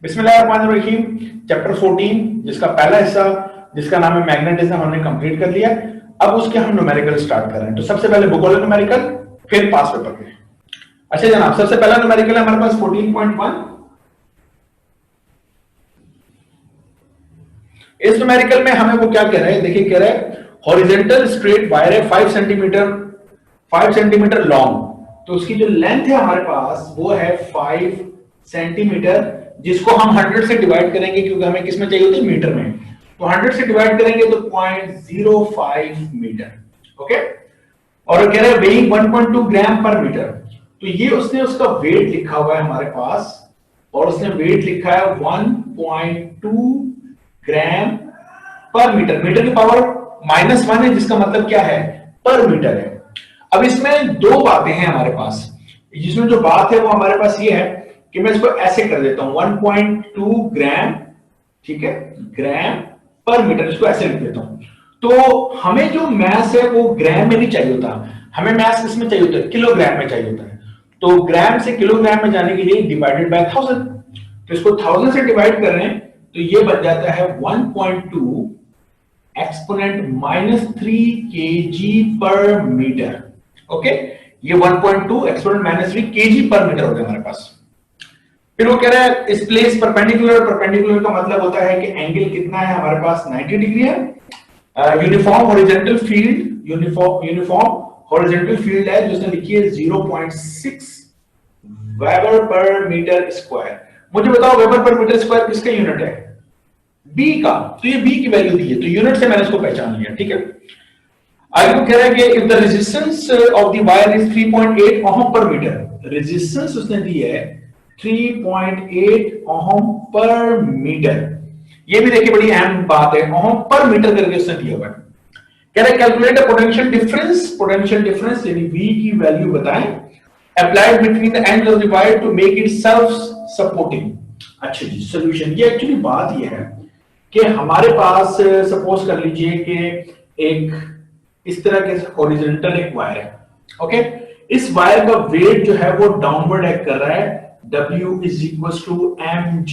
बिस्मिल्लाहिर्रहमानिर्रहीम। चैप्टर 14 जिसका पहला हिस्सा जिसका नाम है मैग्नेटिज्म हमने कंप्लीट कर लिया। अब उसके हम न्यूमेरिकल स्टार्ट कर रहे हैं। तो सबसे पहले बुक वाला न्यूमेरिकल, फिर पास पेपर के। अच्छा जनाब, सबसे पहला न्यूमेरिकल है हमारे पास 14.1। इस न्यूमेरिकल में हमें वो क्या कह रहे हैं, देखिए कह रहे हैं हॉरिजॉन्टल स्ट्रेट वायर है 5 सेंटीमीटर लॉन्ग। तो उसकी जो लेंथ है हमारे पास वो है 5 सेंटीमीटर, जिसको हम 100 से डिवाइड करेंगे क्योंकि हमें किस में चाहिए होती है, मीटर में। तो 100 से डिवाइड करेंगे तो 0.05 मीटर। ओके, और कह रहे हैं वेइंग 1.2 ग्राम पर मीटर। तो ये उसने उसका वेट लिखा हुआ है हमारे पास, और उसने वेट लिखा है 1.2 ग्राम पर मीटर। मीटर की पावर -1 है, जिसका मतलब क्या है, पर मीटर है। अब इसमें दो बातें हैं हमारे पास। जिसमें जो बात है वो हमारे पास ये है कि मैं इसको ऐसे कर देता हूं 1.2 ग्राम, ठीक है, ग्राम पर मीटर, इसको ऐसे लिख देता हूं। तो हमें जो मैस है वो ग्राम में नहीं चाहिए होता, हमें मैस किस में चाहिए होता है, किलोग्राम में चाहिए होता है। तो ग्राम से किलोग्राम में जाने के लिए डिवाइडेड बाय 1000। तो इसको 1000 से डिवाइड कर रहे हैं तो ये बन जाता है 1.2 एक्सपोनेंट -3 केजी पर मीटर। ओके, ये 1.2 एक्सपोनेंट -3 केजी पर मीटर हो गया हमारे पास। फिर वो कह रहा है इस प्लेस परपेंडिकुलर। परपेंडिकुलर का मतलब होता है कि एंगल कितना है हमारे पास, 90 डिग्री है। Uniform horizontal field, uniform horizontal field है, जो उसने लिखी है 0.6 वेबर पर मीटर स्क्वायर। मुझे बताओ वेबर पर मीटर स्क्वायर किसका यूनिट है, बी का। तो ये बी की वैल्यू दी है, तो यूनिट से मैंने इसको पहचान लिया, ठीक है। आगे वो कह रहा है कि if the resistance of the wire is 3.8 ओम पर मीटर। रेजिस्टेंस उसने दी है 3.8 ओम पर मीटर। ये भी देखिए बड़ी अहम बात है, ओम पर मीटर करके उसने दिया हुआ है। कह रहा है calculate the potential difference. Potential difference यानी V की वैल्यू बताएं applied between the ends of the wire to make it self supporting. अच्छा जी, सॉल्यूशन। ये एक्चुअली बात ये है कि हमारे पास सपोज कर लीजिए कि एक इस तरह के हॉरिजॉन्टल एक वायर है। ओके, इस वायर का वेट जो है वो डाउनवर्ड एक्ट कर रहा है, W is equal to mg।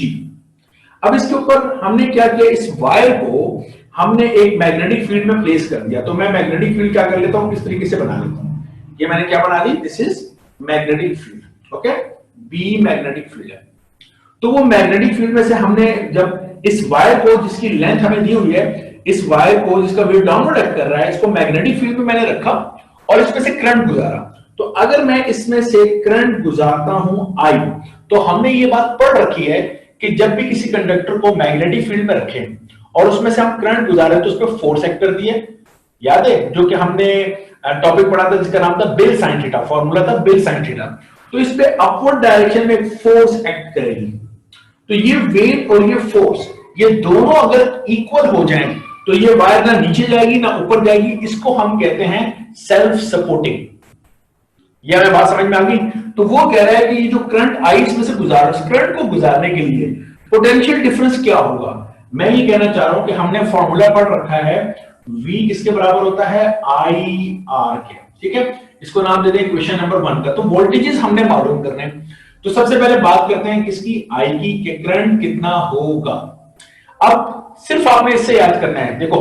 अब इसके ऊपर हमने क्या किया, इस वायर को हमने एक मैग्नेटिक फील्ड में प्लेस कर दिया। तो मैं मैग्नेटिक फील्ड क्या कर लेता हूं, किस तरीके से बना लेता हूं, ये मैंने क्या बना दी, this is magnetic field. Okay, B magnetic field है। तो वो मैग्नेटिक फील्ड में से हमने जब इस वायर को, जिसकी लेंथ हमें दी हुई है, इस वायर को जिसका वेट डाउनवर्ड एक्ट कर रहा है, इसको मैग्नेटिक फील्ड में मैंने रखा और इसमें से करंट गुजारा। तो अगर मैं इसमें से करंट गुजारता हूं I, तो हमने ये बात पढ़ रखी है कि जब भी किसी कंडक्टर को मैग्नेटिक फील्ड में रखें और उसमें से हम करंट गुजारे तो उस पर फोर्स एक्ट कर दिए, याद है, जो कि हमने टॉपिक पढ़ा था जिसका नाम था बेल साइन थीटा, फॉर्मूला था बेल साइन थीटा। तो इस पे अपवर्ड डायरेक्शन में फोर्स एक्ट करेगी। तो ये वेट और ये फोर्स, ये दोनों अगर इक्वल हो जाएं तो ये वायर ना नीचे जाएगी ना ऊपर जाएगी। इसको हम कहते हैं सेल्फ सपोर्टिंग। ये हमें बात समझ में आ गई। तो वो कह रहा है कि ये जो करंट आई इसमें से गुजार, करंट को गुजारने के लिए पोटेंशियल डिफरेंस क्या होगा। मैं ये कहना चाह रहा हूं कि हमने फॉर्मूला पढ़ रखा है, V किसके बराबर होता है, IR के, ठीक है। इसको नाम दे दें क्वेश्चन नंबर 1 का। तो वोल्टेजेस हमने मालूम करने हैं। तो सबसे पहले बात करते हैं किसकी, I की, कि करंट कितना होगा। अब सिर्फ आपने इससे याद करना है, देखो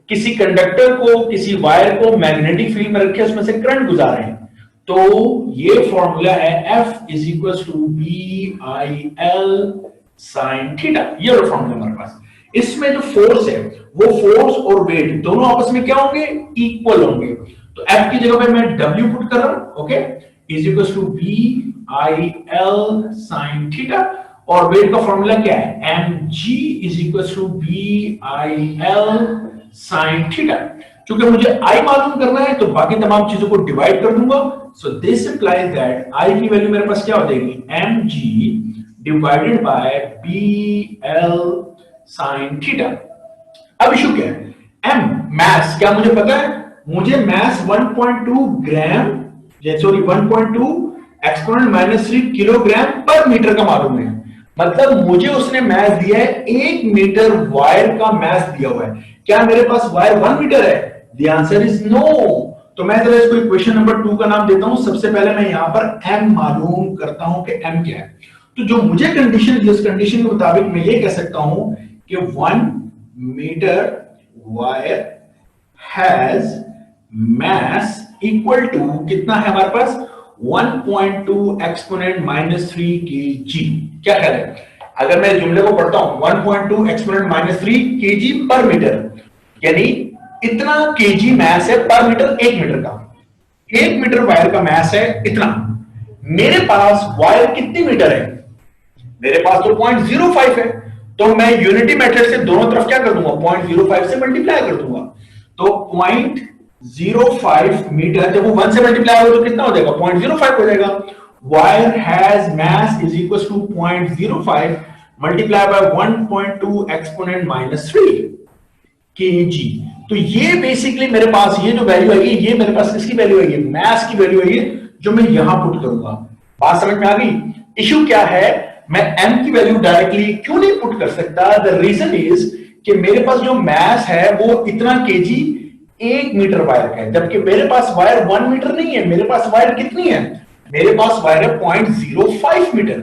किसी कंडक्टर को, किसी वायर को मैग्नेटिक फील्ड में रखे, उसमें से करंट गुजारे हैं, तो ये फॉर्मूला है F is equal to BIL sine theta. ये वाला फॉर्मूला हमारे पास। इसमें जो फोर्स है वो फोर्स और वेट दोनों आपस में क्या होंगे, इक्वल होंगे। तो F की जगह पे मैं W पुट कर रहा हूं, okay, is equal to BIL sine theta. और वेट का फॉर्मूला क्या है, mg is equal to BIL sine theta. क्योंकि मुझे I मालूम करना है तो बाकी तमाम चीजों को डिवाइड कर दूंगा। So this implies that I की वैल्यू मेरे पास क्या हो जाएगी, mg divided by BL sine theta. अब इशू क्या है, m मास, क्या मुझे पता है, मुझे मास 1.2 ग्राम, सॉरी 1.2 एक्सपोनेंट -3 किलोग्राम पर मीटर का मालूम है। मतलब मुझे उसने मास दिया है 1 मीटर वायर का मास दिया हुआ है। क्या मेरे पास वायर 1 मीटर है, द आंसर इज नो। तो मैं जरा इसको इक्वेशन नंबर 2 का नाम देता हूं। सबसे पहले मैं यहां पर m मालूम करता हूं कि m क्या है। तो जो मुझे कंडीशन दी, उस कंडीशन के मुताबिक मैं ये कह सकता हूं कि 1 metre wire has mass equal to कितना है हमारे पास 1.2 एक्सपोनेंट -3 kg। क्या ख्याल है? अगर मैं जुमले को पढ़ता हूं 1.2 एक्सपोनेंट -3 kg पर मीटर, यानी इतना केजी मैस है पर मीटर, 1 मीटर का, 1 मीटर वायर का मैस है इतना। मेरे पास वायर कितनी मीटर है? मेरे पास तो 0.05 है, तो मैं यूनिटी मेथड से दोनों तरफ क्या कर दूंगा, 0.05 से मल्टीप्लाई कर दूंगा। तो 0.05 मीटर जब वो 1 से मल्टीप्लाई होगा तो कितना हो जाएगा, 0.05 हो जाएगा। Wire has mass is equal to 0.05 multiply by 1.2 exponent -3 kg। तो ये बेसिकली मेरे पास ये जो वैल्यू आएगी, ये मेरे पास किसकी वैल्यू आएगी, मास की वैल्यू आएगी, जो मैं यहां पुट करूंगा। बात समझ में आ गई? इशू क्या है, मैं m की वैल्यू डायरेक्टली क्यों नहीं पुट कर सकता? द रीजन इज कि मेरे पास जो मास है वो इतना केजी 1 मीटर वायर का है, जबकि मेरे पास वायर 1 मीटर नहीं है। मेरे पास वायर कितनी है, मेरे पास वायर है 0.05 मीटर।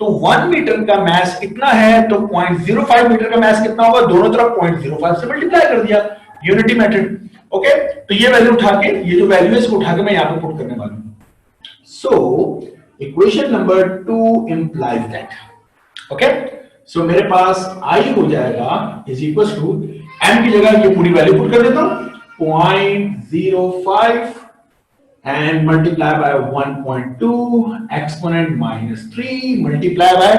तो 1 मीटर का मास इतना है, तो 0.05 मीटर का मास कितना होगा, दोनों तरफ 0.05 से मल्टीप्लाई कर दिया, यूनिटी मेथड। ओके, तो ये वैल्यू उठा के, ये जो वैल्यू है इसको उठा के मैं यहां पे पुट करने वाला हूं। So equation number 2 implies that. Okay, so मेरे पास I हो जाएगा इज इक्वल टू m की जगह ये पूरी वैल्यू पुट कर देता हूं, 0.05 and multiply by 1.2 exponent -3 multiply by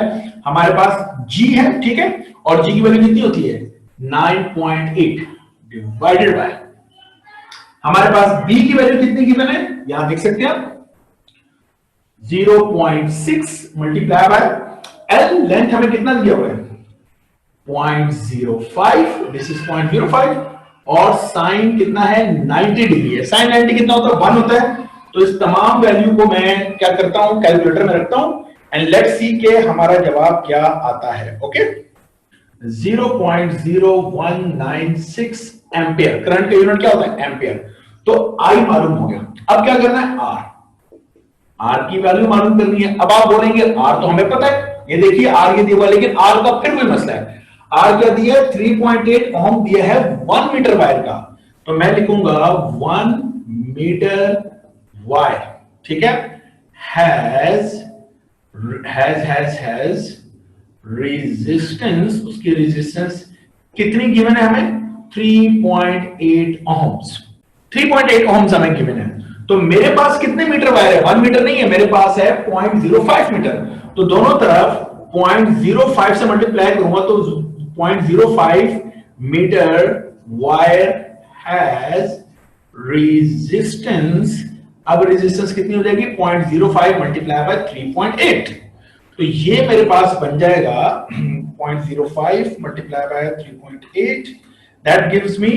हमारे पास g है, ठीक है, और g की वैल्यू कितनी होती है 9.8 डिवाइडेड बाय हमारे पास b की वैल्यू कितनी गिवन है, यहां देख सकते हैं आप 0.6 मल्टीप्लाई बाय l, लेंथ हमें कितना दिया हुआ है 0.05, दिस इज 0.05, और साइन कितना है 90 डिग्री है। साइन 90 कितना होता है 1 होता है। तो इस तमाम वैल्यू को मैं क्या करता हूं, कैलकुलेटर में रखता हूं, एंड लेट्स सी के हमारा जवाब क्या आता है। ओके, 0.0196 एम्पियर, करंट का यूनिट क्या होता है एम्पियर। तो I मालूम हो गया, अब क्या करना है R की वैल्यू मालूम करनी है। अब आप बोलेंगे R तो हमें पता है, ये देखिए R ये दिया, लेकिन R का फिर कोई मसला है। R क्या दिया है 3.8 ओम दिया है 1 मीटर वायर का, तो मैं लिखूंगा 1 मीटर वायर, ठीक है, हैज रेजिस्टेंस, उसकी रेजिस्टेंस कितनी गिवन है हमें 3.8 ओम्स, 3.8 ओम्स हमें गिवन है। तो मेरे पास कितने मीटर वायर है, 1 मीटर नहीं है, मेरे पास है 0.05 मीटर। तो दोनों तरफ 0.05 से मल्टीप्लाई करूंगा तो 0.05 मीटर वायर हैज रेजिस्टेंस। अब रेजिस्टेंस कितनी हो जाएगी 0.05 मल्टीप्लाई बाय 3.8, तो ये मेरे पास बन जाएगा 0.05 multiply by 3.8, that gives me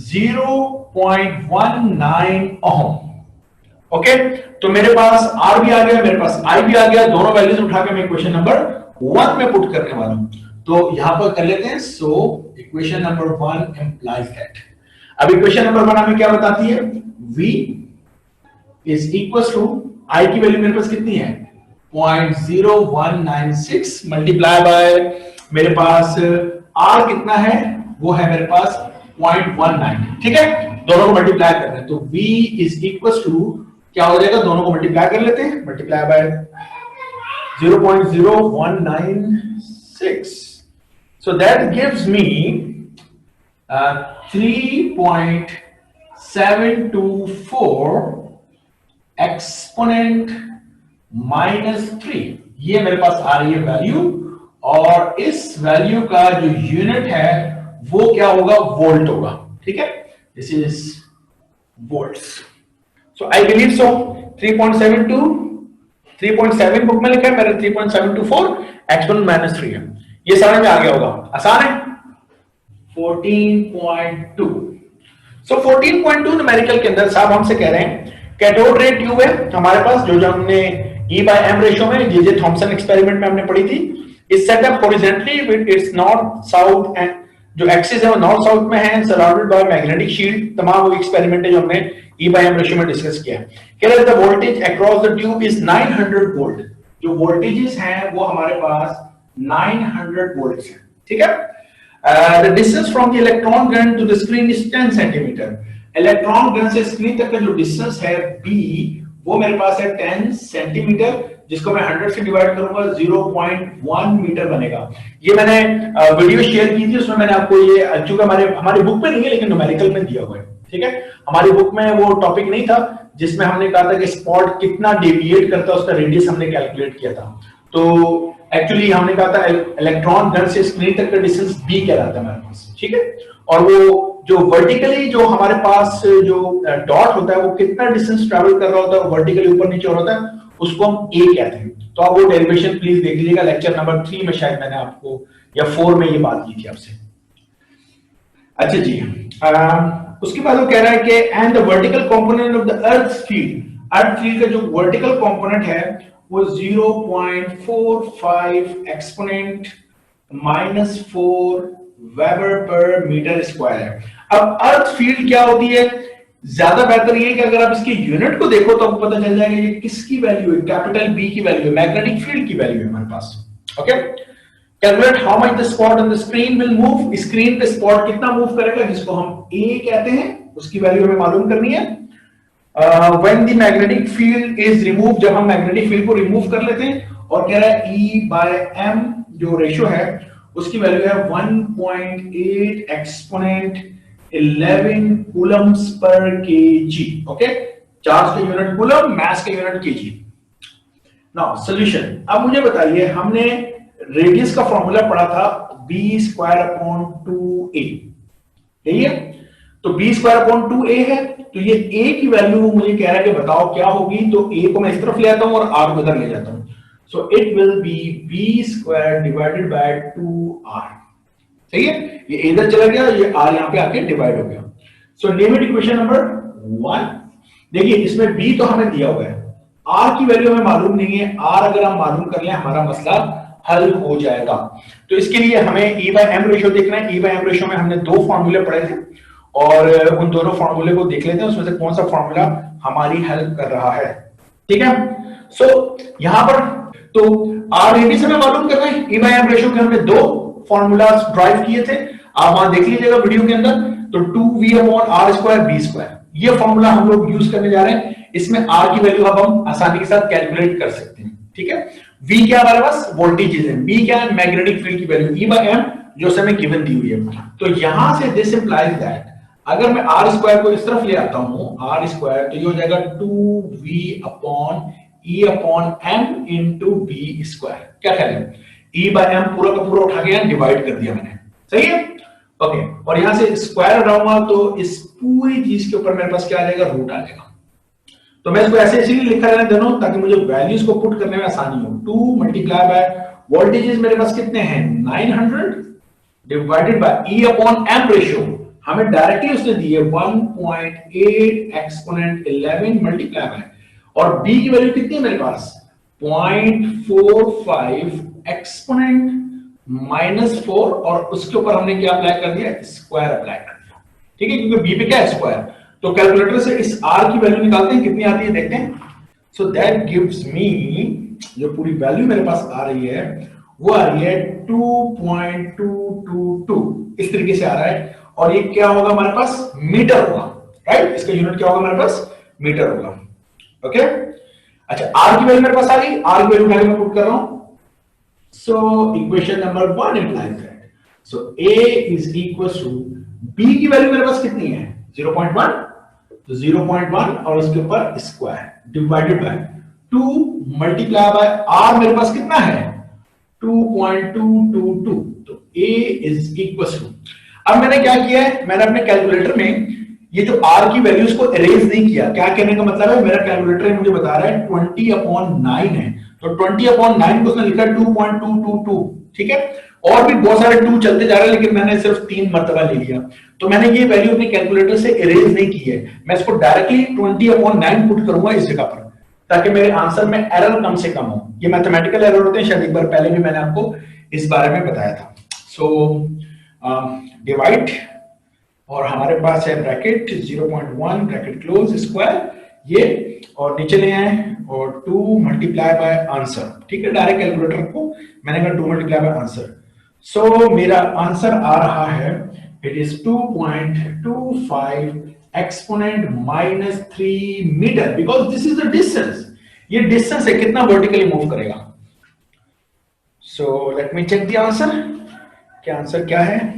0.19 ohm. Okay, तो मेरे पास R भी आ गया, मेरे पास I भी आ गया, दोनों वैल्यूज उठा के मैं इक्वेशन नंबर 1 में पुट करने वाला हूं। तो यहां पर कर लेते हैं। So equation number 1 implies that. अब इक्वेशन नंबर 1 हमें क्या बताती है, V is equal to I की वैल्यू मेरे पास कितनी है 0.0196 मल्टीप्लाई बाय मेरे पास R कितना है, वो है मेरे पास 0.19, ठीक है, दोनों को मल्टीप्लाई कर रहे हैं। तो V इज इक्वल टू क्या हो जाएगा, दोनों को मल्टीप्लाई कर लेते हैं, multiply by 0.0196, so that gives me 3.724 exponent -3, ये मेरे पास आ रही है वैल्यू, और इस वैल्यू का जो यूनिट है वो क्या होगा, वोल्ट होगा, ठीक है, this is volts. So I believe so 3.7 book में लिखा है, मेरे 3.724 एक्सपोनेंट -3 है, ये समझ में आ गया होगा, आसान है। 14.2, सो 14.2 न्यूमेरिकल के अंदर साहब हमसे कह रहे हैं कैथोड रे ट्यूब है हमारे पास, जो हमने E/m रेशियो में जे थॉमसन एक्सपेरिमेंट में हमने पढ़ी थी, is set up horizontally with its north south, and जो एक्सिस है वो नॉर्थ साउथ में है, सराउंडेड बाय मैग्नेटिक शील्ड। तमाम वो एक्सपेरिमेंट है जो हमने E/m रेशियो में डिस्कस किया है। कह रहे the voltage across the tube is 900 volt, जो वोल्टेजेस हैं वो हमारे पास 900 वोल्ट्स हैं, ठीक है। The distance from the electron gun to the screen is 10 centimetre. Electron gun से स्क्रीन तक का जो डिस्टेंस है b वो मेरे पास है 10 सेंटीमीटर, जिसको मैं 100 से डिवाइड करूंगा 0.1 मीटर बनेगा। ये मैंने वीडियो शेयर की थी, उसमें मैंने आपको ये, चूंकि हमारी बुक में नहीं है लेकिन न्यूमेरिकल में दिया हुआ है, ठीक है। हमारी बुक में वो टॉपिक नहीं था जिसमें हमने कहा था कि स्पॉट कितना डेविएट करता है, उसका रेडियस हमने कैलकुलेट किया था। तो एक्चुअली हमने कहा था इलेक्ट्रॉन गन से स्क्रीन तक का डिस्टेंस b कहलाता है हमारे पास, ठीक है। और वो जो वर्टिकली जो हमारे पास जो डॉट होता है वो कितना डिस्टेंस ट्रैवल कर रहा होता है, वर्टिकली ऊपर नीचे हो रहा होता है, उसको हम a कहते हैं। तो आप वो डेरिवेशन प्लीज देख लीजिएगा, लेक्चर नंबर 3 में शायद मैंने आपको, या 4 में ये बात की थी आपसे। अच्छा जी, उसके बाद वो कह रहा है कि and the vertical component of the earth field का जो वर्टिकल कंपोनेंट है वो 0.45 exponent -4 weber per metre square है। अब अर्थ फील्ड क्या होती है, ज्यादा बेहतर ये कि अगर आप इसके यूनिट को देखो तो आपको पता चल जाएगा ये किसकी वैल्यू है, कैपिटल बी की वैल्यू है, मैग्नेटिक फील्ड की वैल्यू है हमारे पास, okay. Calculate how much the spot on the screen will move, screen पे स्पॉट कितना मूव करेगा, जिसको हम a कहते हैं, उसकी वैल्यू हमें मालूम करनी है। When the magnetic field is remove, जब हम मैग्नेटिक फील्ड को रिमूव कर लेते हैं, और कह रहा है E/m जो रेशियो है उसकी वैल्यू है 1.8 एक्सपोनेंट 11 कूलम्स पर केजी, ओके। चार्ज का यूनिट कूलम, मास का यूनिट केजी। Now solution. अब मुझे बताइए, हमने रेडियस का फॉर्मूला पढ़ा था b²/2a, यही है। तो b²/2a है, तो ये a की वैल्यू मुझे कह रहा है कि बताओ क्या होगी। तो a को मैं इस तरफ ले आता हूं और r को इधर ले जाता हूं। So it will be b² divided by 2r, सही है। ये इधर चला गया, ये r यहां पे आके डिवाइड हो गया। So name it equation number 1। देखिए इसमें b तो हमें दिया हुआ है, r की वैल्यू हमें मालूम नहीं है। r अगर हम मालूम कर लें हमारा मसला हल हो जाएगा। तो इसके लिए हमें E/m रेशियो देखना है। E/m रेशियो में हमने 2 फॉर्मूले पढ़े थे और उन दोनों फॉर्मूले को देख लेते हैं, उसमें से कौन सा फॉर्मूला हमारी हेल्प कर रहा है, ठीक है। सो यहां पर तो r रेडियस हमें मालूम करना है, E/m रेशियो के हमने 2 फॉर्मूलास ड्राइव किए थे, आप वहां देख लीजिएगा वीडियो के अंदर। तो 2v/r² b², ये फॉर्मूला हम लोग यूज करने जा रहे हैं। इसमें r की वैल्यू अब हम आसानी के साथ कैलकुलेट कर सकते हैं, ठीक है। v क्या हमारे पास वोल्टेज है, b क्या है मैग्नेटिक फील्ड की वैल्यू, E/m जो समय गिवन दी हुई है। तो यहां से दिस इंप्लाइज दैट अगर मैं r² को इस तरफ ले आता हूं, r², तो ये हो जाएगा 2v/e/m into b²। क्या ख्याल है, E/m पूरा का पूरा उठा के डिवाइड कर दिया मैंने, सही है, ओके। और यहां से स्क्वायर हटाऊंगा तो इस पूरी चीज के ऊपर मेरे पास क्या आ जाएगा, रूट आ जाएगा। तो मैं इसको ऐसे इसीलिए लिखा रहने दे रहा हूं ताकि मुझे वैल्यूज को पुट करने में आसानी हो। 2 मल्टीप्लाई बाय वोल्टेजेस मेरे पास कितने हैं 900 डिवाइडेड बाय E/m रेशियो हमें डायरेक्टली उसने दी है 1.8 एक्सपोनेंट 11 मल्टीप्लाई बाय, और b की वैल्यू कितनी है मेरे पास 0.45 एक्सपोनेंट -4, और उसके ऊपर हमने क्या अप्लाई कर दिया, स्क्वायर अप्लाई कर दिया, ठीक है, क्योंकि b पे क्या है स्क्वायर। तो कैलकुलेटर से इस r की वैल्यू निकालते हैं, कितनी आती है देखते हैं। सो दैट गिव्स मी, जो पूरी वैल्यू मेरे पास आ रही है वो आ रही है 2.222, इस तरीके से आ रहा है। और ये क्या होगा हमारे पास, मीटर होगा, राइट। इसका यूनिट क्या होगा हमारे पास, मीटर होगा, ओके। अच्छा r की वैल्यू मेरे पास आ गई, r की वैल्यू मैं पुट कर रहा हूं। So equation number 1 implies that so a is equal to b की वैल्यू मेरे पास कितनी है 0.1, तो 0.1 और उसके ऊपर square divided by 2 multiply by r मेरे पास कितना है 2.222, तो a इज इक्वल टू, अब मैंने क्या किया है, मैंने अपने कैलकुलेटर में ये जो r की वैल्यूज को इरेज नहीं किया। क्या कहने का मतलब है, मेरा कैलकुलेटर मुझे बता रहा है 20/9 है, तो 20/9 को उसने लिखा 2.222, ठीक है। और भी बहुत सारे 2 चलते जा रहे हैं, लेकिन मैंने सिर्फ 3 मर्तबा ले लिया। तो मैंने ये वैल्यू अपने कैलकुलेटर से इरेज नहीं की है, मैं इसको डायरेक्टली 20/9 पुट करूंगा इस जगह पर, ताकि मेरे आंसर में एरर कम से कम हो। ये मैथमेटिकल एरर होते हैं, शायद एक बार पहले भी मैंने आपको इस बारे में बताया था। सो डिवाइड, और हमारे पास है ब्रैकेट 0.1 ब्रैकेट क्लोज स्क्वायर, ये और नीचे ले आए और 2 मल्टीप्लाई बाय आंसर, ठीक है, डायरेक्ट कैलकुलेटर को मैंने कहा 2 मल्टीप्लाई बाय आंसर। सो मेरा आंसर आ रहा है, it is 2.25 exponent -3 metre, because this is the distance. ये डिस्टेंस है, कितना वर्टिकली मूव करेगा। So let me check the answer, क्या आंसर क्या है।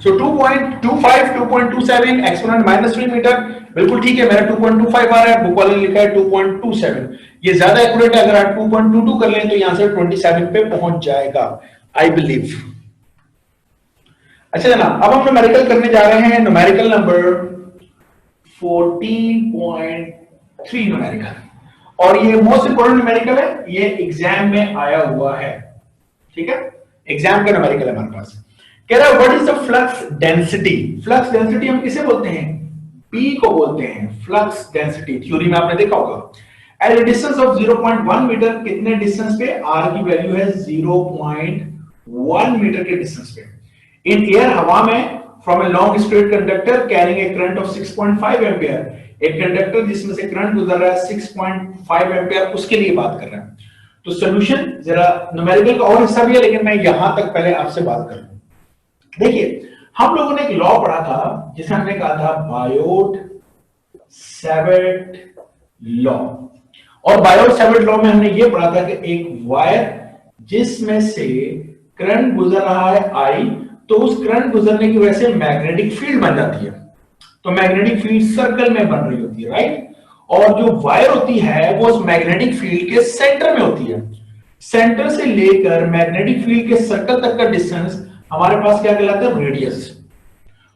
सो 2.25 2.27 एक्सपोनेंट -3 मीटर, बिल्कुल ठीक है। मेरा 2.25 आ रहा है, बुक वाले ने लिखा है 2.27। ये ज्यादा एक्यूरेट है, अगर आप 2.22 कर लें तो यहां से 27 पे पहुंच जाएगा, आई बिलीव। अच्छा जनाब, अब हम न्यूमेरिकल करने जा रहे हैं, न्यूमेरिकल नंबर 14.3 न्यूमेरिकल, और ये मोस्ट इंपोर्टेंट न्यूमेरिकल है, ये एग्जाम में आया हुआ है, ठीक है, एग्जाम का न्यूमेरिकल है हमारे पास। कह रहा है what is the flux density. Flux density हम किसे बोलते हैं, P को बोलते हैं फ्लक्स डेंसिटी, थ्योरी में आपने देखा होगा। At a distance of 0.1 metre, कितने डिस्टेंस पे, R की वैल्यू है 0.1 मीटर के डिस्टेंस पे। इन एयर, हवा में, from a long straight conductor carrying a current of 6.5 ampere, एक कंडक्टर जिसमें से करंट गुजर रहा है 6.5 एम्पियर, उसके लिए बात कर रहे हैं। तो सॉल्यूशन, जरा न्यूमेरिकल का और हिस्सा भी है, लेकिन मैं यहां तक पहले आपसे बात कर लूं। देखिए, हम लोगों ने एक लॉ पढ़ा था जिसे हमने कहा था बायोट सैवर्ट लॉ, और बायोट सैवर्ट लॉ में हमने ये पढ़ा था कि एक वायर जिसमें से करंट गुजर रहा है I, तो उस करंट गुजरने की वजह से मैग्नेटिक फील्ड बन जाती है, तो मैग्नेटिक फील्ड सर्कल में बन रही होती है, राइट। और जो वायर होती है वो उस मैग्नेटिक फील्ड के सेंटर में होती है। सेंटर से लेकर मैग्नेटिक फील्ड के सर्कल तक का डिस्टेंस हमारे पास क्या कहलाता है, रेडियस।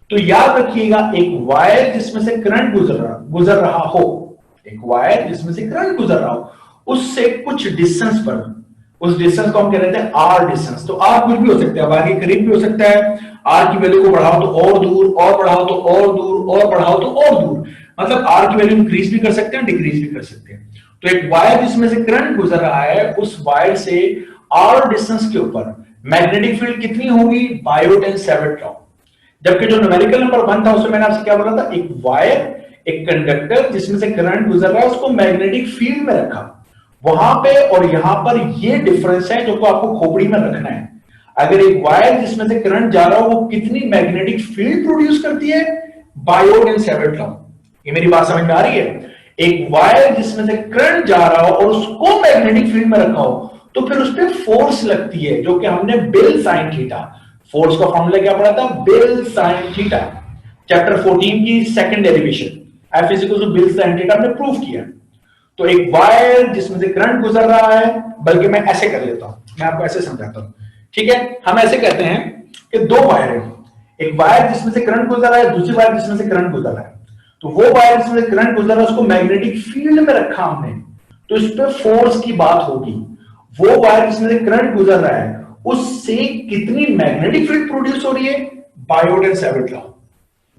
तो याद रखिएगा, एक वायर जिसमें से करंट गुजर रहा हो, एक वायर जिसमें से करंट गुजर रहा हो, उससे कुछ डिस्टेंस पर, उस डिस्टेंस को हम कह रहे हैं आर डिस्टेंस। तो आर कुछ भी हो सकता है, वायर के करीब भी हो सकता है, आर की वैल्यू को बढ़ाओ तो और दूर, और बढ़ाओ तो और दूर, और बढ़ाओ तो और दूर, मतलब आर की वैल्यू इंक्रीज भी कर सकते हैं, डिक्रीज भी कर सकते हैं। तो एक वायर जिसमें से करंट गुजर रहा है, उस वायर से आर डिस्टेंस के ऊपर मैग्नेटिक फील्ड कितनी होगी, बायोट एंड सैवर्ट लॉ। जबकि जो न्यूमेरिकल नंबर 1 था उसमें मैंने आपसे क्या बोला था, एक वायर, एक कंडक्टर जिसमें से करंट गुजर रहा है, उसको मैग्नेटिक फील्ड में रखा, वहां पे और यहां पर ये डिफरेंस है जो को आपको खोपड़ी में रखना है। अगर एक वायर जिसमें से करंट जा रहा हो वो कितनी मैग्नेटिक फील्ड प्रोड्यूस करती है, बायोट एंड सैवर्ट लॉ। ये मेरी बात समझ में आ रही है। एक वायर जिसमें से करंट जा रहा हो और उसको मैग्नेटिक फील्ड में रखा हो, तो फिर उस पर फोर्स लगती है, जो कि हमने बिल साइन थीटा, फोर्स का फॉर्मूला क्या पढ़ा था, बिल साइन थीटा, चैप्टर 14 की second derivation, F equal to BIL sine theta हमने प्रूव किया। तो एक वायर जिसमें से करंट गुजर रहा है, बल्कि मैं ऐसे कर लेता हूं, मैं आपको ऐसे समझाता हूं, ठीक है। हम ऐसे कहते हैं कि दो वायर है, एक वायर जिसमें से करंट गुजर रहा है, दूसरी वायर जिसमें से करंट गुजर रहा है। तो वो वायर जिसमें से करंट गुजर रहा है उसको मैग्नेटिक फील्ड में रखा हमने, तो इस पर फोर्स की बात होगी। वो वायर जिसमें से करंट गुजर रहा है उससे कितनी मैग्नेटिक फील्ड प्रोड्यूस हो रही है, बायोट एंड सैवर्ट लॉ।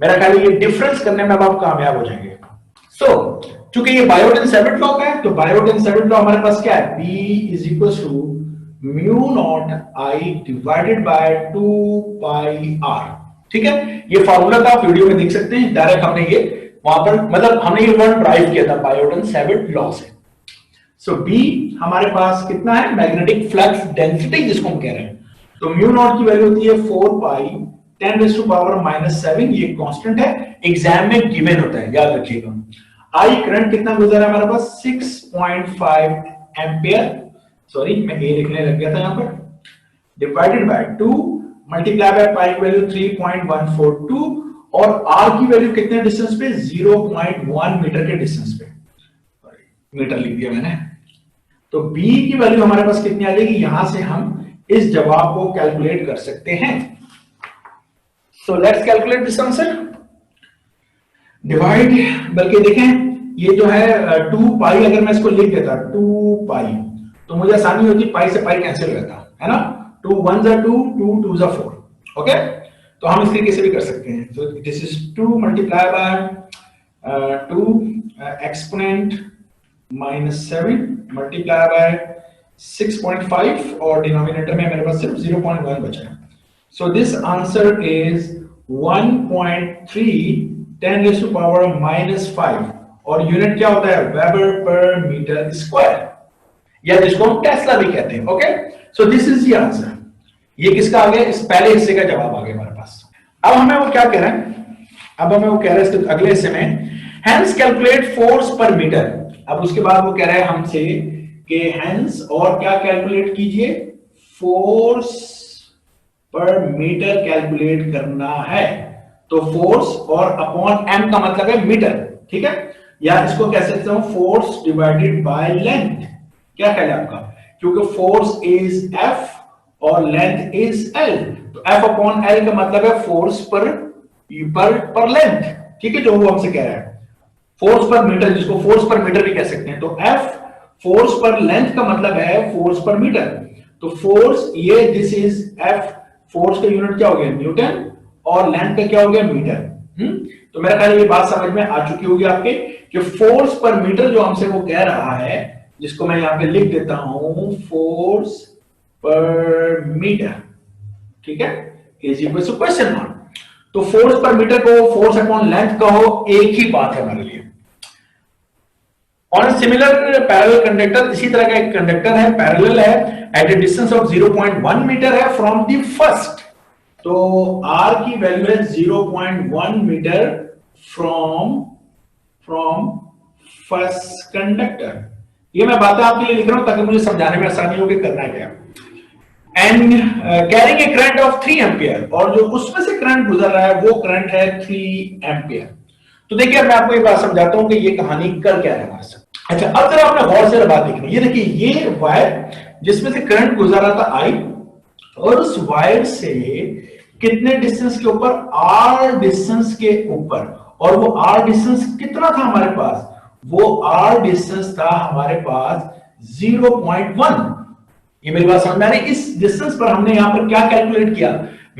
मेरा ख्याल है ये डिफरेंस करने में अब आप कामयाब हो जाएंगे। सो चूंकि ये बायोट एंड सैवर्ट लॉ का है, तो बायोट एंड सैवर्ट लॉ हमारे पास क्या है, B is equal to mu naught I divided by 2 pi R, ठीक है। ये फॉर्मूला था, आप वीडियो में देख सकते हैं, डायरेक्ट हमने ये वहां पर, मतलब हमने ये वर्ड ड्राइव किया था बायोट एंड सैवर्ट लॉ से। सो B हमारे पास कितना है, मैग्नेटिक फ्लक्स डेंसिटी जिसको हम कह रहे हैं, तो म्यू नॉट की वैल्यू होती है 4 पाई 10⁻⁷, ये कांस्टेंट है, एग्जाम में गिवन होता है, याद रखिएगा। I करंट कितना गुजरा है हमारे पास, 6.5 एम्पियर, सॉरी मैं ए लिखने लग गया था यहां पर, divided by 2 multiply by pi की वैल्यू 3.142, और R की वैल्यू कितने डिस्टेंस पे, 0.1 मीटर के डिस्टेंस पे, मीटर लिख दिया मैंने। तो B की वैल्यू हमारे पास कितनी आ जाएगी, यहां से हम इस जवाब को कैलकुलेट कर सकते हैं। So let's calculate this answer, divide, बल्कि देखें ये जो है 2 पाई, अगर मैं इसको लिख देता 2 पाई, तो मुझे आसानी होती, पाई से पाई कैंसिल रहता है ना, 2 1 जा 2, 2 2 जा 4, ओके। तो हम इस तरीके से भी कर सकते हैं। तो this is 2 multiply by 2 exponent -7 multiply by 6.5, और डिनोमिनेटर में मेरे पास सिर्फ 0.1 बचा है। सो दिस आंसर इज 1.3 10⁻⁻5 और यूनिट क्या होता है, वेबर पर मीटर स्क्वायर, या जिसको हम टेस्ला भी कहते हैं। Okay, so this is the answer. ये किसका आ गया, इस पहले हिस्से का जवाब आ गया हमारे पास। अब हमें वो क्या कह रहा है, अब हमें वो कह रहा है इसके अगले हिस्से में, hence calculate force per metre. अब उसके बाद वो कह रहा है हमसे कि हेंस और क्या कैलकुलेट कीजिए, फोर्स पर मीटर कैलकुलेट करना है। तो फोर्स और अपॉन एम का मतलब है मीटर, ठीक है, या इसको कह सकते हो फोर्स डिवाइडेड बाय लेंथ। क्या कहना है आपका, क्योंकि फोर्स इज एफ और लेंथ इज एल, तो एफ अपॉन एल का मतलब है फोर्स पर लेंथ, ठीक है, जो वो हमसे कह रहा है फोर्स पर मीटर, जिसको फोर्स पर मीटर भी कह सकते हैं। तो एफ फोर्स पर लेंथ का मतलब है फोर्स पर मीटर। तो फोर्स ये दिस इज एफ, फोर्स का यूनिट क्या हो गया न्यूटन, और लेंथ का क्या हो गया मीटर। तो मेरा ख्याल ये बात समझ में आ चुकी होगी आपके कि फोर्स पर मीटर जो हमसे वो कह रहा है, जिसको मैं यहां पे लिख देता हूं फोर्स पर मीटर, ठीक है, is equal to question mark. तो फोर्स पर मीटर को फोर्स अपॉन लेंथ कहो, एक ही बात है हमारे लिए। ऑन सिमिलर पैरेलल कंडक्टर, इसी तरह का एक कंडक्टर है, पैरेलल है, at a distance of 0.1 metre है फ्रॉम द फर्स्ट। तो r की वैल्यू है 0.1 मीटर फ्रॉम फर्स्ट कंडक्टर। ये मैं बातें आपके लिए लिख रहा हूं ताकि मुझे समझाने में आसानी हो कि करना है क्या। And carrying a current of 3 ampere, और जो उसमें से करंट गुजर रहा है वो करंट है 3 एम्पियर। तो देखिए मैं आपको एक बात समझाता हूं कि ये कहानी कर क्या है हमारे साथ। अच्छा, अब जरा आपने गौर से बात देखनी, ये देखिए ये वायर जिसमें से करंट गुजर रहा था आई, और उस वायर से कितने डिस्टेंस के ऊपर, आर डिस्टेंस के ऊपर, और वो आर डिस्टेंस कितना था हमारे पास, वो आर डिस्टेंस था हमारे पास 0.1। ये मेरी बात समझ में आ रही है। इस डिस्टेंस पर हमने यहां पर क्या कैलकुलेट किया,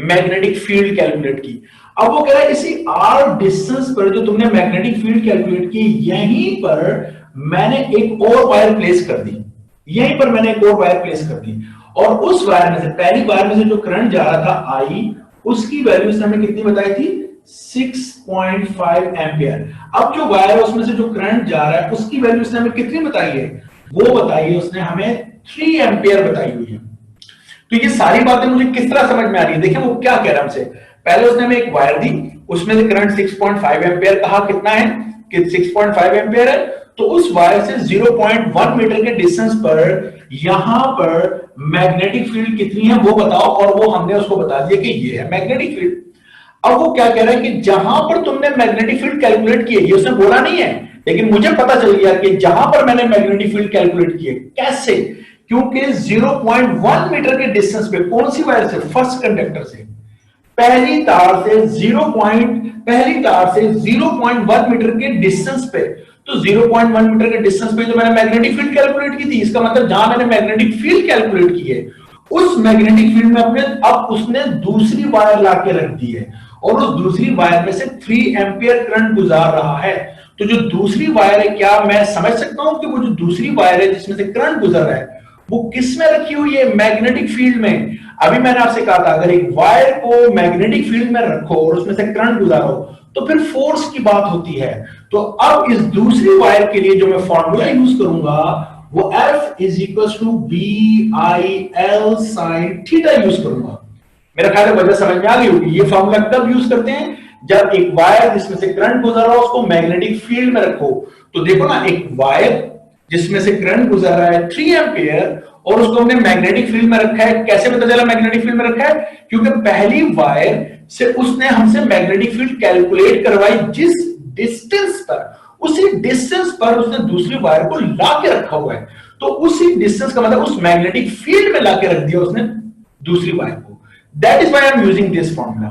मैग्नेटिक फील्ड कैलकुलेट की। अब वो कह रहा है इसी आर डिस्टेंस पर जो तुमने मैग्नेटिक फील्ड कैलकुलेट की, यहीं पर मैंने एक और वायर प्लेस कर दी, यहीं पर मैंने एक और वायर प्लेस कर दी, और उस वायर में से, पहली वायर में से जो करंट जा रहा था आई, उसकी वैल्यू उसने हमें कितनी बताई थी, 6.5 एम्पियर। अब जो वायर है उसमें से जो करंट जा रहा है उसकी वैल्यू उसने हमें कितनी बताई है, वो बताई है उसने हमें 3 एम्पियर बताई हुई है। तो ये सारी बातें मुझे किस तरह समझ में आ रही है, देखिए वो क्या कह रहा है हमसे, पहले उसने हमें एक वायर दी, उसमें से करंट 6.5 एम्पियर कहा, कितना है कि 6.5 एम्पियर है। तो उस वायर से 0.1 मीटर के डिस्टेंस पर यहां पर मैग्नेटिक फील्ड कितनी है वो बताओ, और वो हमने उसको बता दिया कि ये है मैग्नेटिक फील्ड। अब वो क्या कह रहा है कि जहां पर तुमने मैग्नेटिक फील्ड कैलकुलेट की है, ये उसने बोला नहीं है, लेकिन मुझे पता चल गया कि जहां पर मैंने मैग्नेटिक फील्ड कैलकुलेट की है, कैसे, क्योंकि 0.1 मीटर के डिस्टेंस पे, कौन सी वायर से, फर्स्ट कंडक्टर से, पहली तार से 0.1 मीटर के डिस्टेंस पे, तो 0.1 मीटर के डिस्टेंस पे जो मैंने मैग्नेटिक फील्ड कैलकुलेट की थी, इसका मतलब जहां मैंने मैग्नेटिक फील्ड कैलकुलेट की है उस मैग्नेटिक फील्ड में अपने अब उसने दूसरी वायर लाके रख दी है, और उस दूसरी वायर में से 3 एम्पियर करंट गुजार रहा है। तो जो दूसरी वायर है, क्या मैं समझ सकता हूं कि वो जो दूसरी वायर है जिसमें से करंट गुजर रहा है वो किस में रखी हुई है, मैग्नेटिक फील्ड में। अभी मैंने आपसे कहा था अगर एक वायर को मैग्नेटिक फील्ड में रखो और उसमें से करंट गुजारो तो फिर फोर्स की बात होती है। तो अब इस दूसरी वायर के लिए जो मैं फॉर्मूला यूज करूंगा वो F is equal to BIL sine theta use करूंगा। मेरा ख्याल है वजह समझ में आ गई होगी। ये फॉर्मूला कब यूज करते हैं, जब एक वायर जिसमें से करंट गुजर रहा हो उसको मैग्नेटिक फील्ड में रखो। तो देखो ना, एक वायर जिसमें से करंट गुजर रहा है 3 एम्पियर और उसको हमने मैग्नेटिक फील्ड में रखा है। कैसे पता चला मैग्नेटिक फील्ड में रखा है, क्योंकि पहली वायर से उसने हमसे मैग्नेटिक फील्ड कैलकुलेट करवाई जिस डिस्टेंस पर, उसी डिस्टेंस पर उसने दूसरी वायर को लाके रखा हुआ है। तो उसी डिस्टेंस का मतलब उस मैग्नेटिक फील्ड में लाके रख दिया उसने दूसरी वायर को। That is why I am using this formula.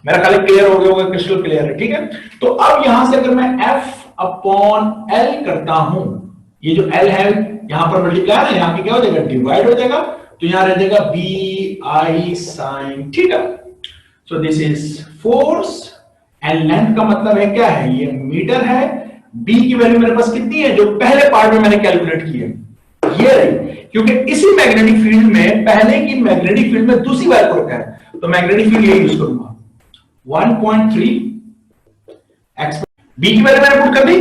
मेरा ख्याल क्लियर हो गया होगा, क्रिस्टल क्लियर है, ठीक है। तो अब यहां से अगर मैं F अपॉन L करता हूं, ये जो L है यहां पर मल्टीप्लाई है, यहां पे क्या हो जाएगा, डिवाइड हो जाएगा, तो यहां रह जाएगा BI sine theta. So this is force and length का मतलब है क्या है, ये मीटर है। B की वैल्यू मेरे पास कितनी है, जो पहले पार्ट में मैंने कैलकुलेट की है, ये रही, क्योंकि इसी मैग्नेटिक फील्ड में, पहले की मैग्नेटिक फील्ड में दूसरी वायर को रखा है, तो मैग्नेटिक फील्ड ये यूज करूंगा। 1.3 बी की वैल्यू मैंने पुट कर दी।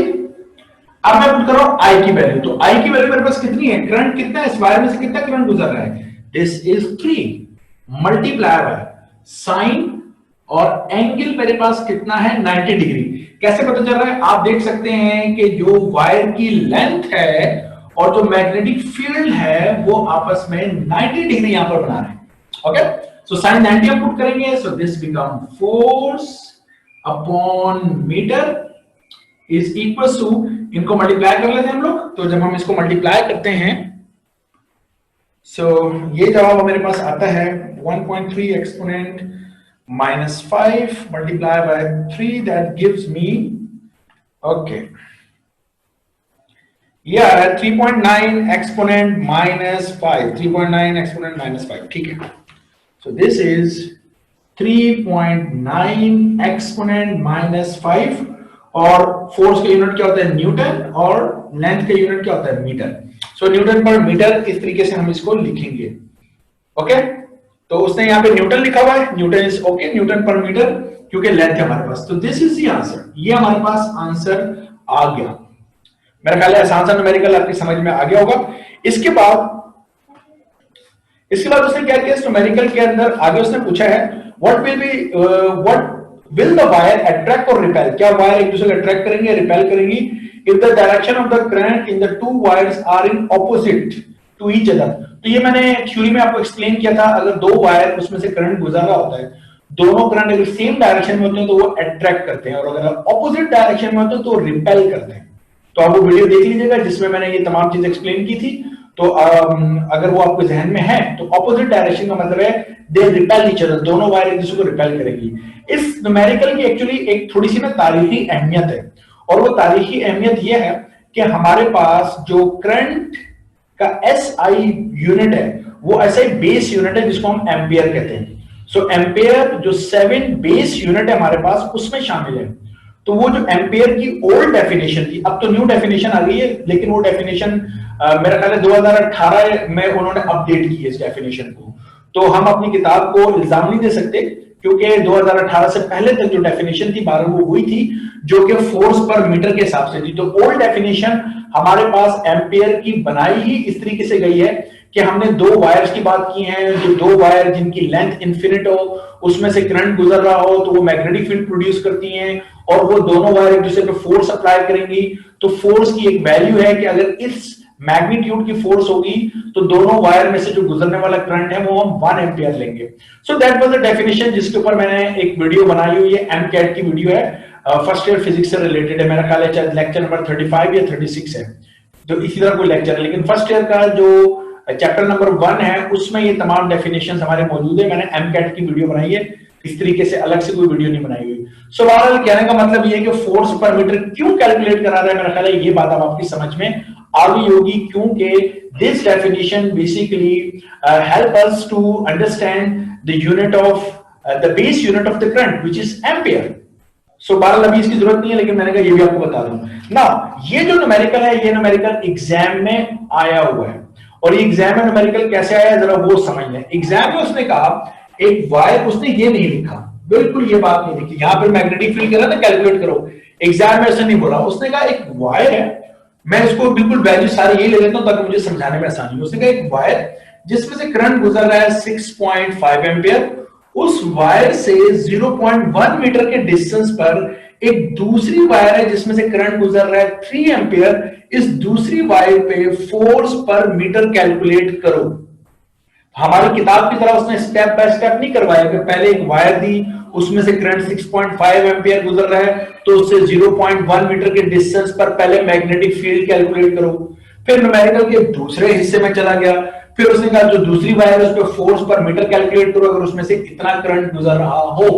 अब मैं पुट कर रहा हूं आई की वैल्यू, तो आई की वैल्यू मेरे पास कितनी है, करंट कितना है, इस वायर में से कितना करंट गुजर रहा है, this is 3 multiply by sine और एंगल मेरे पास कितना है 90 डिग्री। कैसे पता चल रहा है, आप देख सकते हैं कि जो वायर की लेंथ है और जो मैग्नेटिक फील्ड है वो आपस में 90 डिग्री यहां पर बना रहे हैं। ओके, सो साइन 90 हम पुट करेंगे, so this become force upon metre is equal to, इनको मल्टीप्लाई कर लेते हैं हम लोग, तो जब हम इसको मल्टीप्लाई करते हैं सो ये जवाब मेरे पास आता है 1.3 exponent -5 multiplied by 3 that gives me okay yeah 3.9 exponent -5, 3.9 exponent -5, ठीक है। so this is 3.9 exponent -5 और फोर्स का यूनिट क्या होता है न्यूटन और लेंथ का यूनिट क्या होता है मीटर। सो न्यूटन पर मीटर इस तरीके से हम इसको लिखेंगे। ओके, तो उसने यहाँ पे न्यूटन लिखा हुआ है, न्यूटन इज ओके, न्यूटन पर मीटर क्योंकि लेंथ है हमारे पास। तो दिस इज द आंसर, ये हमारे पास आंसर आ गया। मेरा ख्याल है आसान सा न्यूमेरिकल आपकी समझ में आ गया होगा। इसके बाद उसने क्या किया, न्यूमेरिकल के अंदर आगे उसने पूछा है what will the wire attract और रिपेल, क्या वायर एक दूसरे को अट्रैक्ट करेंगे रिपेल करेंगी if the direction of the current in the two wires are in opposite to each other. तो ये मैंने थ्योरी में आपको एक्सप्लेन किया था, अगर दो वायर उसमें से करंट गुजर रहा होता है, दोनों करंट अगर सेम डायरेक्शन में होते हैं तो वो अट्रैक्ट करते हैं और अगर ऑपोजिट डायरेक्शन में होते हैं तो रिपेल करते हैं। तो आप वो वीडियो देख लीजिएगा जिसमें मैंने ये तमाम चीजें एक्सप्लेन की थी। तो अगर वो आपके जहन में है तो ऑपोजिट डायरेक्शन का मतलब है दे रिपेल ईच अदर, दोनों वायर एक दूसरे को रिपेल करेंगी। इस न्यूमेरिकल की एक्चुअली एक थोड़ी सी ना तारीखी अहमियत है, और वो तारीखी अहमियत ये है कि हमारे पास जो करंट का SI यूनिट है वो SI बेस यूनिट है जिसको हम एम्पियर कहते हैं। सो एम्पियर जो 7 बेस यूनिट है हमारे पास उसमें शामिल है। तो वो जो एम्पियर की ओल्ड डेफिनेशन थी, अब तो न्यू डेफिनेशन आ गई है, लेकिन वो डेफिनेशन मेरा ख्याल है 2018 में उन्होंने अपडेट की है इस डेफिनेशन को। तो हम अपनी किताब को इल्जाम नहीं दे सकते क्योंकि 2018 से पहले तक जो डेफिनेशन थी 12 वो हुई थी जो कि फोर्स पर मीटर के हिसाब से थी। तो ओल्ड डेफिनेशन हमारे पास एम्पियर की बनाई ही इस तरीके से गई है कि हमने दो वायर्स की बात की है, जो दो वायर जिनकी लेंथ इन्फिनिट हो, उसमें से करंट गुजर रहा हो तो वो मैग्नेटिक फील्ड प्रोड्यूस करती हैं और वो दोनों वायर एक दूसरे पे फोर्स अप्लाई करेंगी। तो फोर्स की एक वैल्यू है कि अगर इस मैग्नीट्यूड की फोर्स होगी तो दोनों वायर में से जो गुजरने वाला करंट है वो हम 1 एम्पियर लेंगे। So that was the definition जिसके ऊपर मैंने एक वीडियो बनाई हुई है, एमकैट की वीडियो है, फर्स्ट ईयर फिजिक्स से रिलेटेड है। मेरा ख्याल है शायद लेक्चर नंबर 35 या 36 है, तो इसी तरह कोई लेक्चर है, लेकिन फर्स्ट ईयर का जो चैप्टर नंबर 1 है उसमें ये तमाम डेफिनेशंस हमारे मौजूद है। मैंने एमकैट की वीडियो बनाई है, इस तरीके से अलग से कोई वीडियो नहीं बनाई हुई। सो बहरहाल कहने का मतलब ये है कि फोर्स पर मीटर क्यों कैलकुलेट करा रहा है, मेरा ख्याल है ये बात अब आपकी समझ में आ गई होगी, क्योंकि this definition basically help us to understand the unit of the base unit of the current which is ampere. So बहरहाल अभी इसकी जरूरत नहीं है, लेकिन मैंने कहा ये भी आपको बता दूं ना। ये जो न्यूमेरिकल है ये न्यूमेरिकल एग्जाम में आया हुआ है, और ये एग्जाम में न्यूमेरिकल कैसे आया जरा वो समझ लें। एग्जाम में उसने कहा एक वायर, उसने ये नहीं लिखा, बिल्कुल ये बात नहीं लिखी, यहां पर मैग्नेटिक फील्ड करा ना कैलकुलेट करो, एग्जाम में ऐसा नहीं बोला। उसने कहा एक वायर है, मैं इसको बिल्कुल वैल्यू सारे ये ले लेता हूं ताकि मुझे समझाने में आसानी हो। उसने कहा एक वायर जिसमें से करंट गुजर रहा है 6.5 एम्पियर, उस वायर से 0.1 मीटर के डिस्टेंस पर एक दूसरी वायर है जिसमें से करंट गुजर रहा है 3 एम्पियर, इस दूसरी वायर पे फोर्स पर मीटर कैलकुलेट करो। हमारी किताब की तरह उसने स्टेप बाय स्टेप नहीं करवाया कि पहले एक वायर दी उसमें से करंट 6.5 एम्पियर गुजर रहा है तो उससे 0.1 मीटर के डिस्टेंस पर पहले मैग्नेटिक फील्ड कैलकुलेट करो। फिर न्यूमेरिकल के दूसरे हिस्से में चला गया, फिर उसने कहा जो दूसरी वायर है उस पर फोर्स पर मीटर कैलकुलेट करो अगर उसमें से इतना करंट गुजर रहा हो।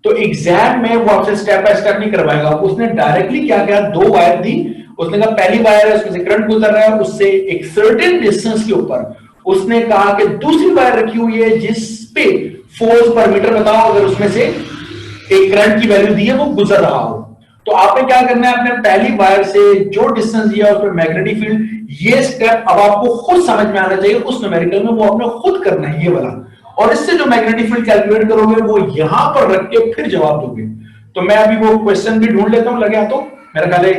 तो एग्जाम में वो आपसे स्टेप बाय स्टेप नहीं करवाएगा, उसने डायरेक्टली क्या किया, दो वायर दी, उसने कहा पहली वायर है उसमें से करंट गुजर रहा है, उससे एक सर्टेन डिस्टेंस के ऊपर उसने कहा कि दूसरी वायर रखी हुई है जिस पे फोर्स पर मीटर बताओ अगर उसमें से एक करंट की वैल्यू दी है वो गुजर रहा हो। तो आपने क्या करना है, अपने पहली वायर से जो डिस्टेंस दिया उस पर मैग्नेटिक फील्ड, ये स्टेप अब आपको खुद समझ में आना चाहिए, उस न्यूमेरिकल में वो आपने खुद करना है ये वाला। और इससे जो मैग्नेटिक फील्ड कैलकुलेट करोगे वो यहां पर रख के फिर जवाब दोगे। तो मैं अभी वो क्वेश्चन भी ढूंढ लेता हूं, लगे तो मेरा ख्याल है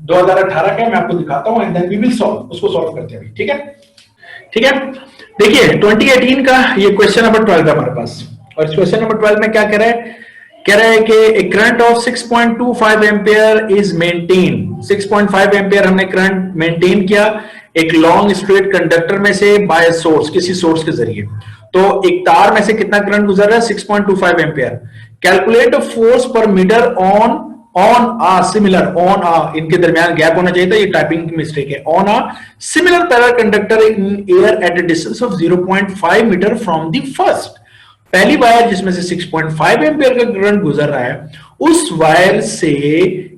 2018 का, मैं आपको दिखाता हूं and then we will solve, उसको सॉल्व करते हैं। ठीक है, ठीक है। देखिए 2018 का ये क्वेश्चन नंबर 12 है हमारे पास, और इस क्वेश्चन नंबर 12 में क्या कह रहा है, कह रहा है कि a current of 6.25 ampere is maintain. 6.5 ampere हमने करंट मेंटेन किया एक लॉन्ग स्ट्रेट कंडक्टर में से बाय सोर्स, किसी सोर्स के जरिए। तो एक तार में से कितना करंट गुजर रहा है, 6.25 ampere. Calculate force per metre on a similar, on a इनके दरमियान गैप होना चाहिए था, ये टाइपिंग की मिस्टेक है। On a similar parallel conductor in air at a distance of 0.5 metre from the first. पहली वायर जिसमें से 6.5 एम्पियर का करंट गुजर रहा है, उस वायर से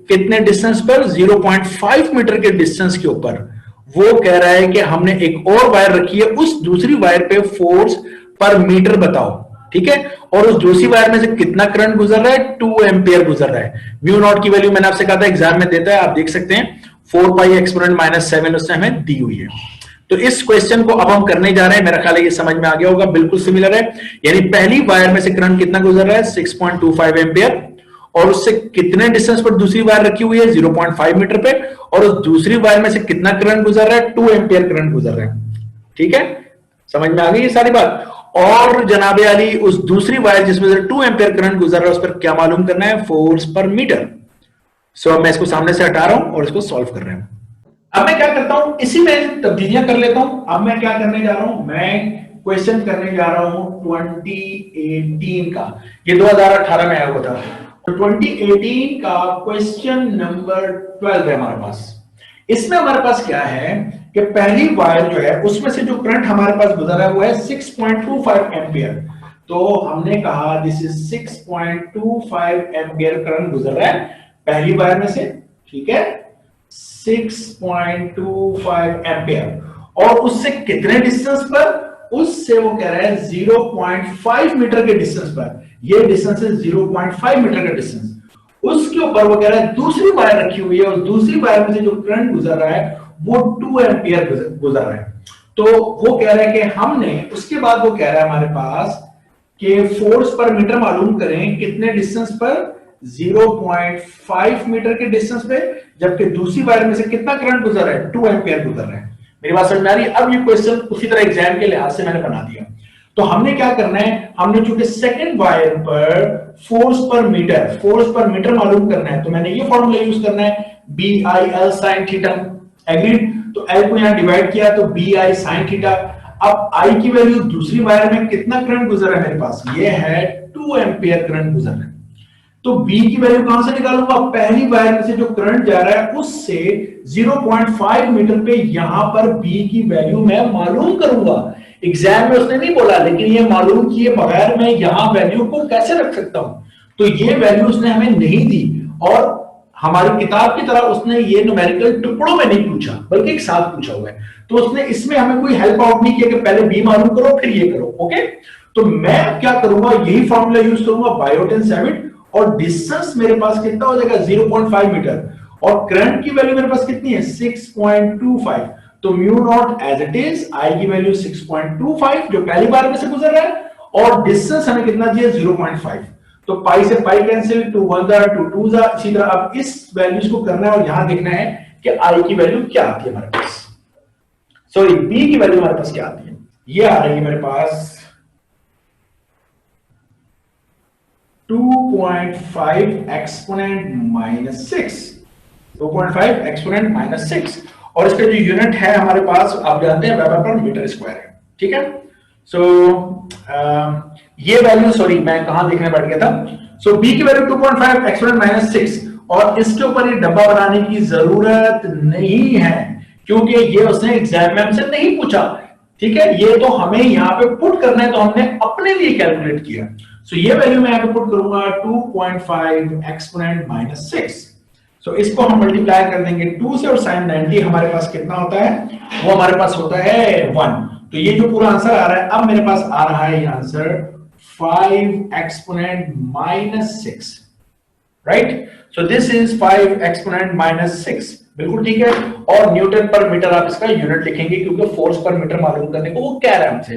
कितने डिस्टेंस पर, 0.5 मीटर के डिस्टेंस के ऊपर वो कह रहा है कि हमने एक और वायर रखी है, उस दूसरी वायर पे फोर्स पर मीटर बताओ। ठीक है, और उस दूसरी वायर में से कितना करंट गुजर रहा है, 2 एम्पियर गुजर रहा है। म्यू नॉट की वैल्यू मैंने आपसे कहा था एग्जाम में देता है, आप देख सकते हैं 4 पाई एक्सपोनेंट -7 उसने हमें दी हुई है। तो इस क्वेश्चन को अब हम करने जा रहे हैं, मेरा ख्याल है ये समझ में आ गया होगा, बिल्कुल सिमिलर है। यानी पहली वायर में से करंट कितना गुजर रहा है, 6.25 एम्पियर, और उससे कितने डिस्टेंस पर दूसरी वायर रखी हुई है, 0.5 मीटर पे, और उस दूसरी वायर में से कितना करंट गुजर रहा है, 2 एम्पियर करंट गुजर रहा है। ठीक है, समझ में आ गई ये सारी बात। और जनाबे अली उस दूसरी वायर जिसमें से 2 एम्पियर करंट गुजर रहा है, उस पर क्या मालूम करना है, फोर्स पर मीटर। सो मैं इसको सामने से हटा रहा हूं और इसको सॉल्व कर रहे हैं। अब मैं क्या करता हूं, इसी में तब्दीलियां कर लेता हूं। अब मैं क्या करने जा रहा हूं, मैं क्वेश्चन करने जा रहा हूं 2018 का, ये 2018 में आया हुआ था। तो 2018 का क्वेश्चन नंबर 12 है हमारे पास। इसमें हमारे पास क्या है कि पहली वायर जो है उसमें से जो करंट हमारे पास गुजर रहा है वो है 6.25 एम्पियर। तो हमने कहा दिस इज 6.25 एम्पियर करंट गुजर रहा है पहली वायर में से। ठीक है, 6.25 एम्पियर, और उससे कितने डिस्टेंस पर, उससे वो कह रहा है 0.5 मीटर के डिस्टेंस पर। ये डिस्टेंस है 0.5 मीटर का डिस्टेंस, उसके ऊपर वो कह रहा है दूसरी वायर रखी हुई है, और दूसरी वायर में से जो करंट गुजर रहा है वो 2 एम्पियर गुजर रहा है। तो वो कह रहा है कि हमने, उसके बाद वो कह रहा है हमारे पास कि फोर्स पर मीटर मालूम करें कितने डिस्टेंस पर, 0.5 मीटर के डिस्टेंस पे, जबकि दूसरी वायर में से कितना करंट गुजर रहा है, 2 एम्पियर गुजर रहा है। मेरी बात समझ में आ रही है। अब ये क्वेश्चन उसी तरह एग्जाम के लिहाज से मैंने बना दिया। तो हमने क्या करना है, हमने चूंकि सेकंड वायर पर फोर्स पर मीटर मालूम करना है, तो मैंने ये फॉर्मूला यूज करना है, BI/L sin थीटा। एग्रीड, तो L को यहां डिवाइड किया तो BI sin थीटा। अब I की वैल्यू, दूसरी वायर में कितना करंट गुजर रहा है मेरे पास, ये है 2 एम्पियर करंट गुजर रहा है। तो B की वैल्यू कहां से निकालूंगा, पहली वायर में से जो करंट जा रहा है उससे 0.5 मीटर पे यहां पर B की वैल्यू मैं मालूम करूंगा। एग्जाम में उसने नहीं बोला, लेकिन ये मालूम किए बगैर मैं यहां वैल्यू को कैसे रख सकता हूं। तो ये वैल्यू उसने हमें नहीं दी, और हमारी किताब की तरह उसने ये न्यूमेरिकल टुकड़ों में नहीं पूछा, बल्कि एक साथ पूछा हुआ है। तो उसने इसमें हमें कोई हेल्प आउट नहीं किया कि पहले B मालूम करो फिर ये करो। ओके, तो मैं क्या करूंगा, यही फॉर्मूला यूज करूंगा, बायोटिन सेविट, और डिस्टेंस मेरे पास कितना हो जाएगा, 0.5 मीटर, और करंट की वैल्यू मेरे पास कितनी है, 6.25। तो mu naught as it is, I की वैल्यू 6.25 जो पहली बार में से गुजर रहा है, और डिस्टेंस हमें कितना चाहिए, 0.5। तो पाई से पाई कैंसिल, 2 1 जा 2 2 जा। इसी तरह अब इस वैल्यूज को करना है, और यहां देखना है कि आई की वैल्यू क्या आती है हमारे पास, सॉरी बी की वैल्यू हमारे पास क्या आती है। ये आ रही है मेरे पास 2.5 एक्सपोनेंट -6, 2.5 एक्सपोनेंट -6, और इसका जो यूनिट है हमारे पास आप जानते हैं वेबर पर मीटर स्क्वायर है। ठीक है, सो ये वैल्यू, सॉरी मैं कहां देखने बैठ गया था। सो बी की वैल्यू 2.5 एक्सपोनेंट -6, और इसके ऊपर ये डब्बा बनाने की जरूरत नहीं है, क्योंकि ये उसने एग्जाम में हमसे नहीं पूछा। ठीक है, ये तो हमें यहाँ पे पुट करना है, तो हमने अपने लिए कैलकुलेट किया। सो ये वैल्यू मैं यहाँ पे पुट करूंगा 2.5 एक्सपोनेंट -6। सो इसको हम मल्टीप्लाई कर देंगे 2 से, और sin 90 हमारे पास कितना होता है, वो हमारे पास होता है 1। तो ये जो पूरा आंसर आ रहा है, अब मेरे पास आ रहा है ये answer 5 exponent -6, right. So this is 5 exponent -6, बिल्कुल ठीक है। और न्यूटन पर मीटर आप इसका यूनिट लिखेंगे, क्योंकि फोर्स पर मीटर मालूम करने को वो कह रहा है हमसे।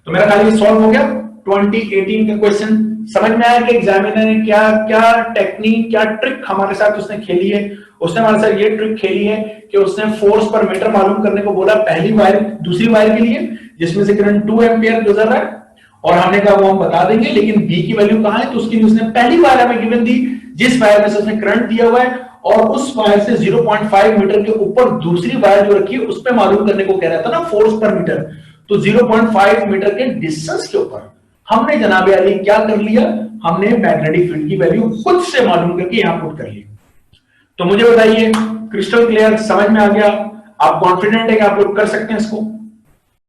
तो मेरा खाली सॉल्व हो गया 2018 का क्वेश्चन। समझ में आया कि एग्जामिनर ने क्या क्या टेक्निक, क्या ट्रिक हमारे साथ उसने खेली है। उसने हमारे साथ ये ट्रिक खेली है कि उसने फोर्स पर मीटर मालूम करने को बोला पहली वायर दूसरी वायर के लिए जिसमें से करंट 2 एम्पियर गुजर रहा है, और हमने कहा वो हम बता देंगे, लेकिन बी की वैल्यू कहां है, तो उसके लिए उसने पहली वायर हमें गिवन दी जिस वायर में से उसने करंट दिया हुआ है, और उस वायर से 0.5 मीटर के ऊपर दूसरी वायर जो रखी है उस पर मालूम करने को कह रहा था ना फोर्स पर मीटर। तो 0.5 मीटर के डिस्टेंस के ऊपर हमने जनाब अली क्या कर लिया, हमने मैग्नेटिक फील्ड की वैल्यू खुद से मालूम करके यहां पुट कर ली। तो मुझे बताइए क्रिस्टल क्लियर, समझ में आ गया, आप कॉन्फिडेंट है कि आप लोग कर सकते हैं इसको?